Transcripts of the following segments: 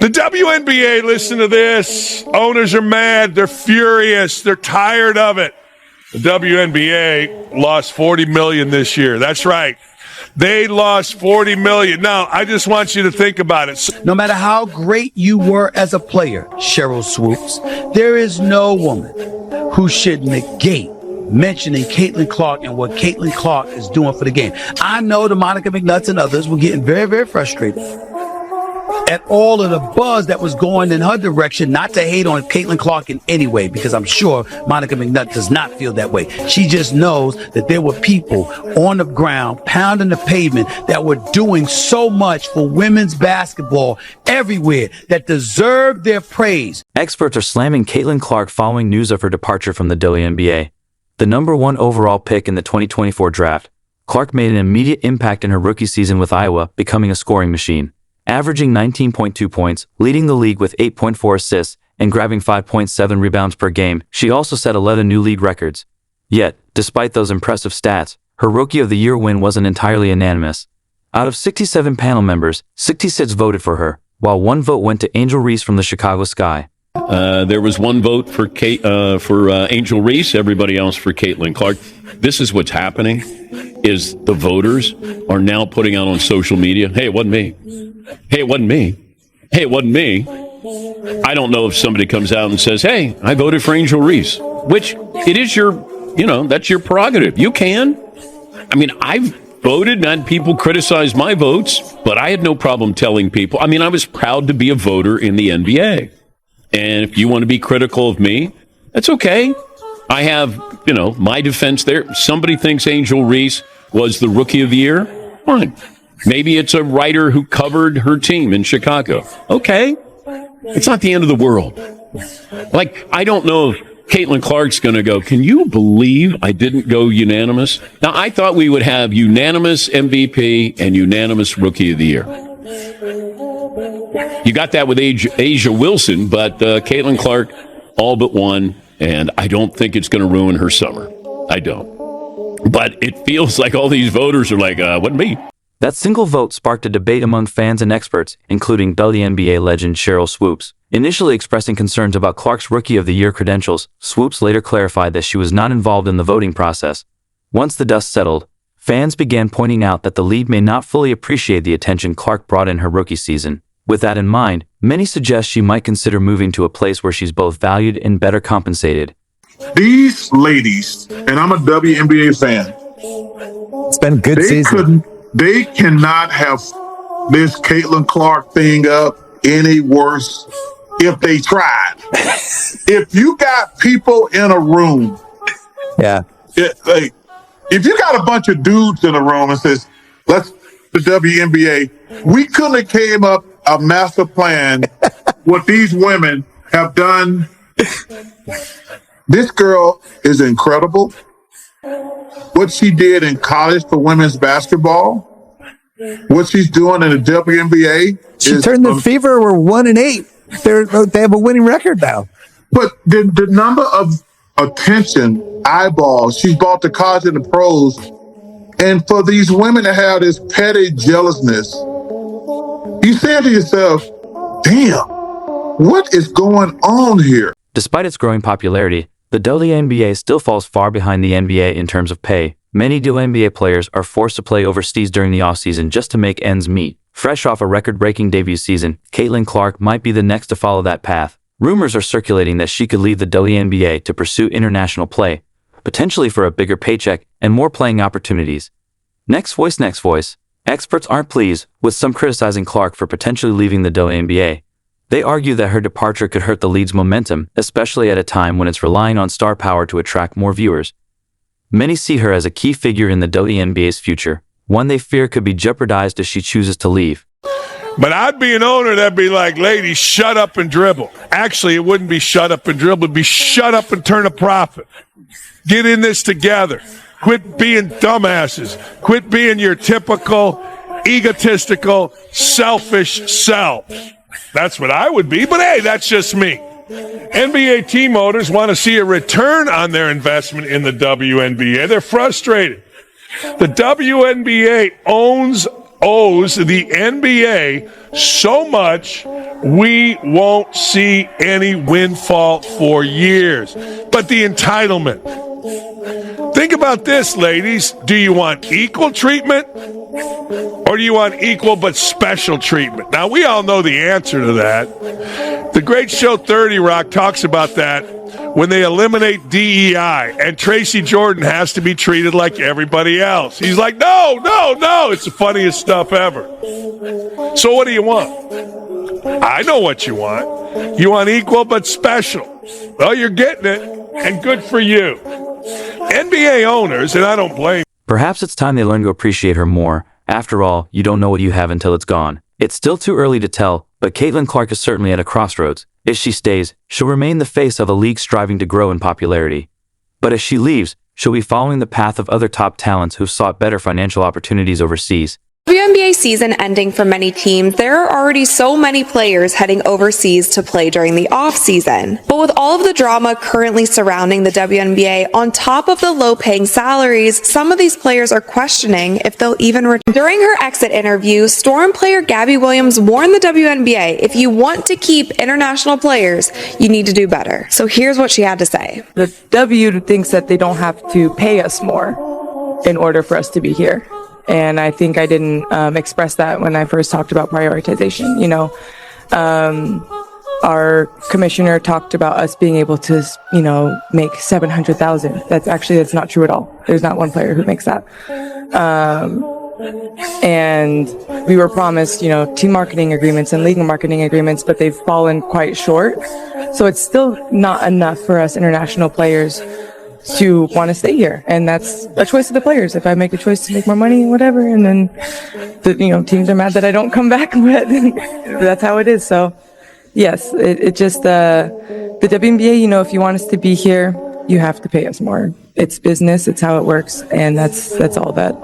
The WNBA, listen to this. Owners are mad. They're furious. They're tired of it. The WNBA lost $40 million this year. That's right. They lost $40 million. Now, I just want you to think about it. No matter how great you were as a player, Cheryl Swoops, there is no woman who should negate mentioning Caitlin Clark and what Caitlin Clark is doing for the game. I know the Monica McNutts and others were getting very, very frustrated at all of the buzz that was going in her direction, not to hate on Caitlin Clark in any way, because I'm sure Monica McNutt does not feel that way. She just knows that there were people on the ground pounding the pavement that were doing so much for women's basketball everywhere that deserved their praise. Experts are slamming Caitlin Clark following news of her departure from the WNBA. The number 1 overall pick in the 2024 draft, Clark made an immediate impact in her rookie season with Iowa, becoming a scoring machine. Averaging 19.2 points, leading the league with 8.4 assists, and grabbing 5.7 rebounds per game, she also set 11 new league records. Yet, despite those impressive stats, her Rookie of the Year win wasn't entirely unanimous. Out of 67 panel members, 66 voted for her, while 1 vote went to Angel Reese from the Chicago Sky. There was 1 vote for Angel Reese, everybody else for Caitlin Clark. This is what's happening, is the voters are now putting out on social media, hey, it wasn't me. Hey, it wasn't me. Hey, it wasn't me. I don't know if somebody comes out and says, hey, I voted for Angel Reese, which it is that's your prerogative. You can. I mean, I've voted and had people criticize my votes, but I had no problem telling people. I mean, I was proud to be a voter in the NBA. And if you want to be critical of me, that's okay. I have, my defense there. Somebody thinks Angel Reese was the Rookie of the Year. Fine. Maybe it's a writer who covered her team in Chicago. Okay. It's not the end of the world. Like, I don't know if Caitlin Clark's going to go, can you believe I didn't go unanimous? Now, I thought we would have unanimous MVP and unanimous Rookie of the Year. You got that with Asia Wilson, but Caitlin Clark all but won, and I don't think it's going to ruin her summer. I don't. But it feels like all these voters are like, wasn't me. That single vote sparked a debate among fans and experts, including WNBA legend Cheryl Swoops. Initially expressing concerns about Clark's Rookie of the Year credentials, Swoops later clarified that she was not involved in the voting process. Once the dust settled, fans began pointing out that the league may not fully appreciate the attention Clark brought in her rookie season. With that in mind, many suggest she might consider moving to a place where she's both valued and better compensated. These ladies, and I'm a WNBA fan, it's been a good season. They cannot have this Caitlin Clark thing up any worse if they tried. If you got people in a room, if you got a bunch of dudes in a room and says, let's the WNBA, we couldn't have came up a master plan what these women have done. This girl is incredible. What she did in college for women's basketball, what she's doing in the WNBA. She turned the Fever were 1-8. They have a winning record now. But the number of attention, eyeballs, she's brought to college and the pros. And for these women to have this petty jealousness, you say to yourself, damn, what is going on here? Despite its growing popularity, the WNBA still falls far behind the NBA in terms of pay. Many WNBA players are forced to play overseas during the offseason just to make ends meet. Fresh off a record-breaking debut season, Caitlin Clark might be the next to follow that path. Rumors are circulating that she could leave the WNBA to pursue international play, potentially for a bigger paycheck and more playing opportunities. Next voice. Experts aren't pleased, with some criticizing Clark for potentially leaving the WNBA. They argue that her departure could hurt the league's momentum, especially at a time when it's relying on star power to attract more viewers. Many see her as a key figure in the WNBA's future, one they fear could be jeopardized if she chooses to leave. But I'd be an owner that'd be like, ladies, shut up and dribble. Actually, it wouldn't be shut up and dribble. It'd be shut up and turn a profit. Get in this together. Quit being dumbasses. Quit being your typical, egotistical, selfish selves. That's what I would be, but hey, that's just me. NBA team owners want to see a return on their investment in the WNBA. They're frustrated. The WNBA owns owes the NBA so much, we won't see any windfall for years. But the entitlement. Think about this, ladies. Do you want equal treatment or do you want equal but special treatment? Now, we all know the answer to that. The great show 30 Rock talks about that when they eliminate DEI and Tracy Jordan has to be treated like everybody else. He's like, no. It's the funniest stuff ever. So what do you want? I know what you want. You want equal but special. Well, you're getting it, and good for you. NBA owners, and I don't blame. Perhaps it's time they learn to appreciate her more. After all, you don't know what you have until it's gone. It's still too early to tell, but Caitlin Clark is certainly at a crossroads. If she stays, she'll remain the face of a league striving to grow in popularity. But if she leaves, she'll be following the path of other top talents who've sought better financial opportunities overseas. WNBA season ending for many teams, there are already so many players heading overseas to play during the off-season. But with all of the drama currently surrounding the WNBA, on top of the low-paying salaries, some of these players are questioning if they'll even return. During her exit interview, Storm player Gabby Williams warned the WNBA, if you want to keep international players, you need to do better. So here's what she had to say. The W thinks that they don't have to pay us more in order for us to be here. And I think I didn't express that when I first talked about prioritization. You know, our commissioner talked about us being able to, you know, make 700,000. That's not true at all. There's not one player who makes that. And we were promised, you know, team marketing agreements and league marketing agreements, but they've fallen quite short. So it's still not enough for us international players to want to stay here, and that's a choice of the players. If I make a choice to make more money, whatever, and then the teams are mad that I don't come back, but that's how it is. So yes, it just the WNBA, you know, if you want us to be here, you have to pay us more. It's business, it's how it works, and that's all that.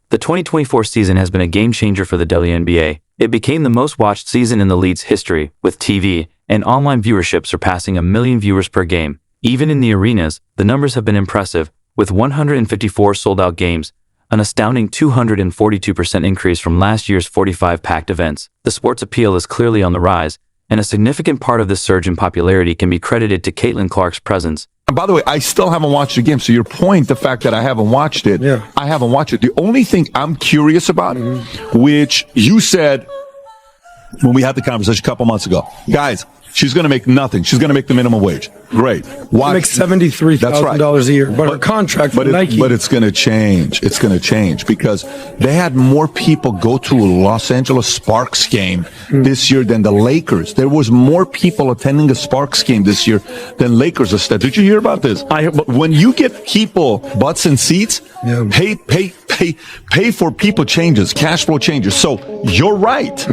The 2024 season has been a game changer for the WNBA. It became the most watched season in the league's history, with TV and online viewership surpassing 1 million viewers per game. Even in the arenas, the numbers have been impressive, with 154 sold-out games, an astounding 242% increase from last year's 45 packed events. The sport's appeal is clearly on the rise, and a significant part of this surge in popularity can be credited to Caitlin Clark's presence. And by the way, I still haven't watched the game. So your point, the fact that I haven't watched it, I haven't watched it. The only thing I'm curious about, which you said when we had the conversation a couple months ago, guys, she's going to make nothing. She's going to make the minimum wage. Great. Why? Makes $73,000 a year. But her contract with Nike. But it's going to change. It's going to change because they had more people go to a Los Angeles Sparks game this year than the Lakers. There was more people attending a Sparks game this year than Lakers. Did you hear about this? When you get people butts in seats, pay for people changes, cash flow changes. So you're right.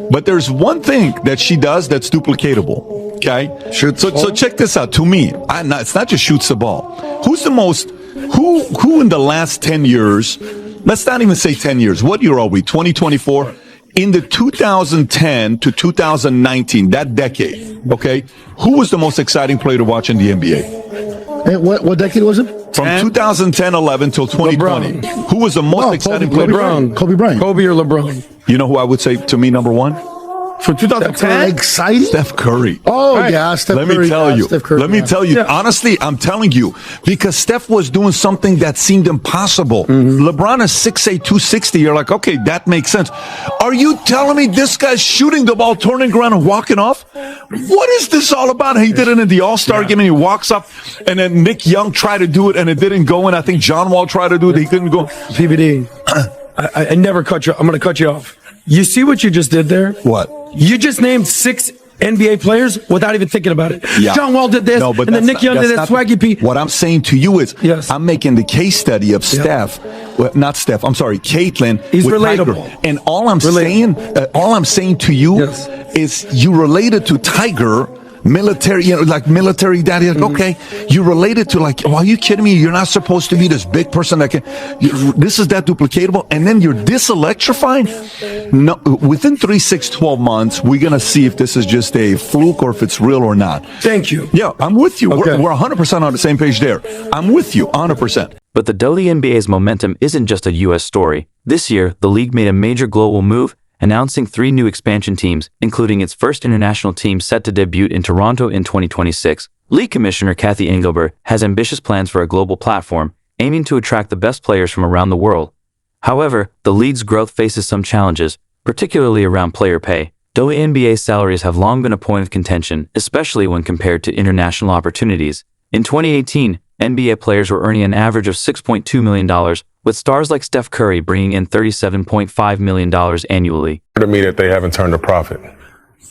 But there's one thing that she does that's duplicatable. Okay. So check this out. To me, it's not just shoots the ball. Who's the most, who in the last 10 years, let's not even say 10 years. What year are we? 2024? In the 2010 to 2019, that decade, okay, who was the most exciting player to watch in the NBA? And what decade was it? From 2010-11 till 2020. LeBron. Who was the most exciting player? Kobe Bryant. Kobe or LeBron? You know who I would say to me number one? For 2010? Exciting? Steph Curry. Oh, right. Yeah, Steph Curry. Let me tell you. Honestly, I'm telling you, because Steph was doing something that seemed impossible. LeBron is 6'8", 260. You're like, okay, that makes sense. Are you telling me this guy's shooting the ball, turning around and walking off? What is this all about? He did it in the All-Star game and he walks up, and then Nick Young tried to do it and it didn't go in. I think John Wall tried to do it. He couldn't go. PBD, I never cut you. I'm going to cut you off. You see what you just did there? What? You just named 6 NBA players without even thinking about it. Yeah. John Wall did this, and then Nick Young did this, Swaggy P. What I'm saying to you is, I'm making the case study of Caitlin. He's relatable. Tiger. And all I'm saying to you is you related to Tiger military, like military daddy. Like, okay, you related to like, oh, are you kidding me? You're not supposed to be this big person that can, this is that duplicatable. And then you're diselectrifying. No, within 3, 6, 12 months, we're going to see if this is just a fluke or if it's real or not. Thank you. Yeah, I'm with you. Okay. We're 100% on the same page there. I'm with you 100%. But the WNBA's momentum isn't just a U.S. story. This year, the league made a major global move, announcing 3 new expansion teams, including its first international team set to debut in Toronto in 2026. League Commissioner Kathy Engelbert has ambitious plans for a global platform, aiming to attract the best players from around the world. However, the league's growth faces some challenges, particularly around player pay. WNBA salaries have long been a point of contention, especially when compared to international opportunities. In 2018, NBA players were earning an average of $6.2 million, with stars like Steph Curry bringing in $37.5 million annually. To me, that they haven't turned a profit.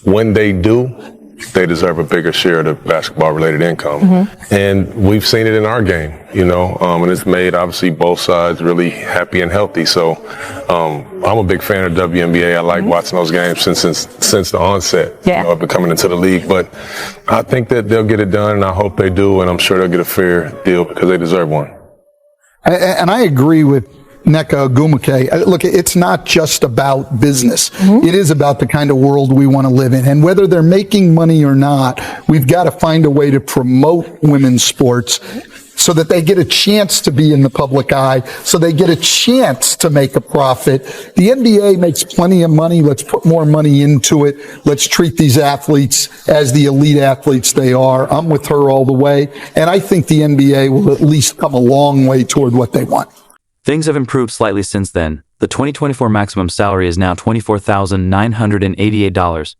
When they do, they deserve a bigger share of the basketball-related income. And we've seen it in our game, and it's made, obviously, both sides really happy and healthy. So I'm a big fan of WNBA. I like watching those games since the onset of coming into the league. But I think that they'll get it done, and I hope they do, and I'm sure they'll get a fair deal because they deserve one. And I agree with Nneka Ogwumike. Look, it's not just about business. It is about the kind of world we want to live in. And whether they're making money or not, we've got to find a way to promote women's sports so that they get a chance to be in the public eye, so they get a chance to make a profit. The NBA makes plenty of money. Let's put more money into it. Let's treat these athletes as the elite athletes they are. I'm with her all the way. And I think the NBA will at least come a long way toward what they want. Things have improved slightly since then. The 2024 maximum salary is now $24,988.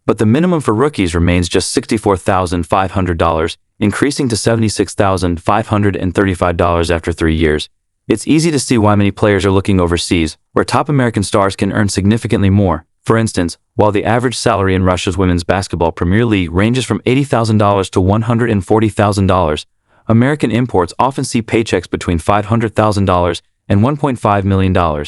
But the minimum for rookies remains just $64,500, increasing to $76,535 after 3 years. It's easy to see why many players are looking overseas, where top American stars can earn significantly more. For instance, while the average salary in Russia's Women's Basketball Premier League ranges from $80,000 to $140,000, American imports often see paychecks between $500,000 and $1.5 million.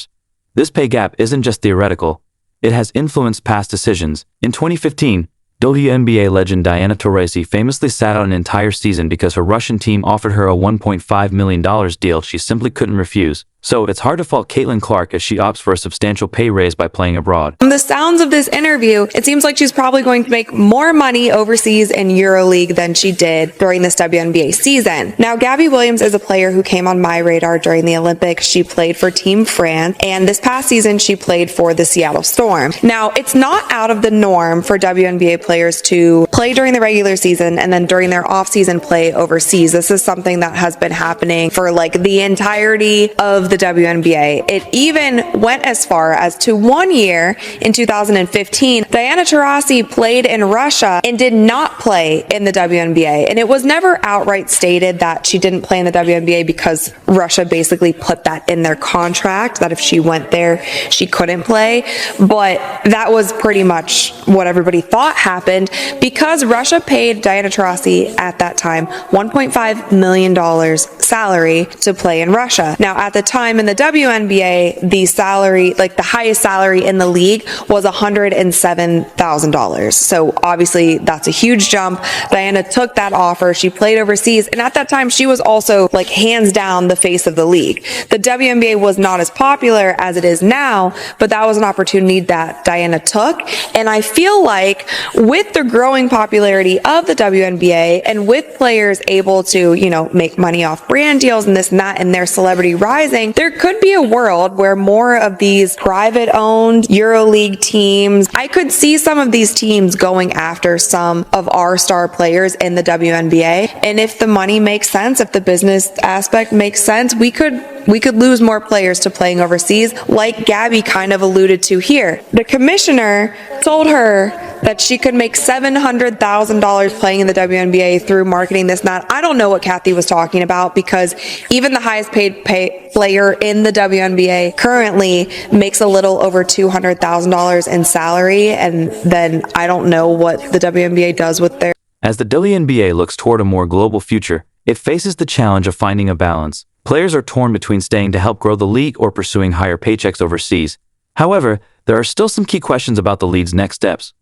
This pay gap isn't just theoretical. It has influenced past decisions. In 2015, WNBA legend Diana Taurasi famously sat out an entire season because her Russian team offered her a $1.5 million deal she simply couldn't refuse. So it's hard to fault Caitlin Clark as she opts for a substantial pay raise by playing abroad. From the sounds of this interview, it seems like she's probably going to make more money overseas in EuroLeague than she did during this WNBA season. Now, Gabby Williams is a player who came on my radar during the Olympics. She played for Team France, and this past season she played for the Seattle Storm. Now, it's not out of the norm for WNBA players to play during the regular season and then during their off-season play overseas. This is something that has been happening for like the entirety of the WNBA. It even went as far as to 1 year in 2015, Diana Taurasi played in Russia and did not play in the WNBA. And it was never outright stated that she didn't play in the WNBA because Russia basically put that in their contract, that if she went there, she couldn't play. But that was pretty much what everybody thought happened because Russia paid Diana Taurasi at that time $1.5 million salary to play in Russia. Now, at the time in the WNBA, the salary, like the highest salary in the league, was $107,000. So obviously that's a huge jump. Diana took that offer. She played overseas. And at that time, she was also like hands down the face of the league. The WNBA was not as popular as it is now, but that was an opportunity that Diana took. And I feel like with the growing popularity of the WNBA and with players able to, make money off brand deals and this and that and their celebrity rising, there could be a world where more of these private owned EuroLeague teams, I could see some of these teams going after some of our star players in the WNBA. And if the money makes sense, if the business aspect makes sense, we could lose more players to playing overseas, like Gabby kind of alluded to here. The commissioner told her that she could make $700,000 playing in the WNBA through marketing this and that. I don't know what Kathy was talking about because even the highest paid player in the WNBA currently makes a little over $200,000 in salary. And then I don't know what the WNBA does with their... As the WNBA looks toward a more global future, it faces the challenge of finding a balance. Players are torn between staying to help grow the league or pursuing higher paychecks overseas. However, there are still some key questions about the league's next steps.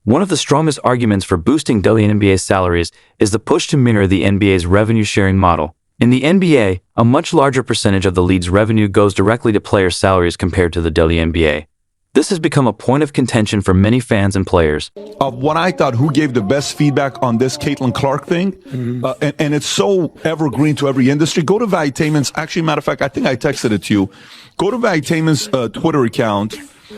One of the strongest arguments for boosting WNBA salaries is the push to mirror the NBA's revenue-sharing model. In the NBA, a much larger percentage of the league's revenue goes directly to player salaries compared to the WNBA. This has become a point of contention for many fans and players. What I thought, who gave the best feedback on this Caitlin Clark thing, and it's so evergreen to every industry. Go to Vaitainment's, actually, matter of fact, I think I texted it to you. Go to Vaitainment's Twitter account.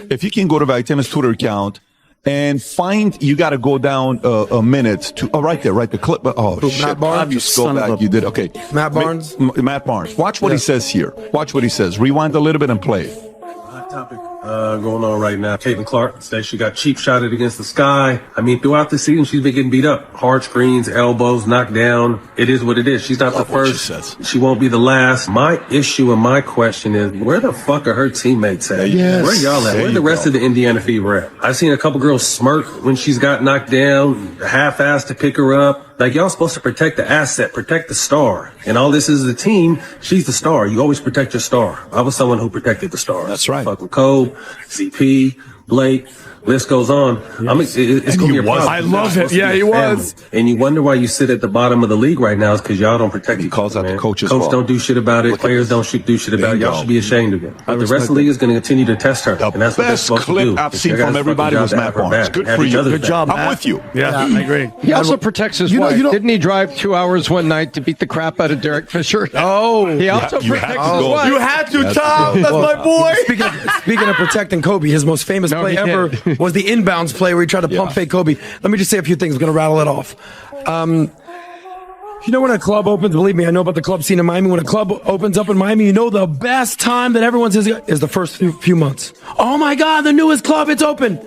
If you can go to Vaitainment's Twitter account and find, you got to go down a minute to, right there, right, the clip. Oh, shit. Matt Barnes? You scroll back. You did, okay. Matt Barnes? Matt Barnes. Watch what he says here. Watch what he says. Rewind a little bit and play it. Hot topic going on right now. Caitlin Clark says she got cheap shotted against the sky. I mean, throughout the season, she's been getting beat up. Hard screens, elbows, knocked down. It is what it is. She's not the first. She won't be the last. My issue and my question is, where the fuck are her teammates at? Yes. Where y'all at? Where the rest of the Indiana Fever at? I've seen a couple girls smirk when she's got knocked down, half-assed to pick her up. Like, y'all supposed to protect the asset, protect the star. And all this is a team. She's the star. You always protect your star. I was someone who protected the star. That's right. Fucking Kobe, CP, Blake, list goes on. It's going to be a problem. I love it. Yeah, he was. And you wonder why you sit at the bottom of the league right now is because y'all don't protect each calls other, out the man. coaches. Coach don't do shit about it. Players don't do shit about it. Y'all should be ashamed of it. But the rest of the league is going to continue to test her. And that's what they're Best supposed to do. clip I've seen from everybody was Matt Barnes. Good for you. Good job, I'm with you. Yeah, I agree. He also protects his wife. Didn't he drive 2 hours one night to beat the crap out of Derek Fisher? Oh. He also protects his wife. You had to, Tom. That's my boy. Speaking of protecting Kobe, his most famous play ever was the inbounds play where he tried to pump fake Kobe. Let me just say a few things. I'm going to rattle it off. You know when a club opens, believe me, I know about the club scene in Miami. When a club opens up in Miami, you know the best time that everyone says is the first few months. Oh my God, the newest club, it's open.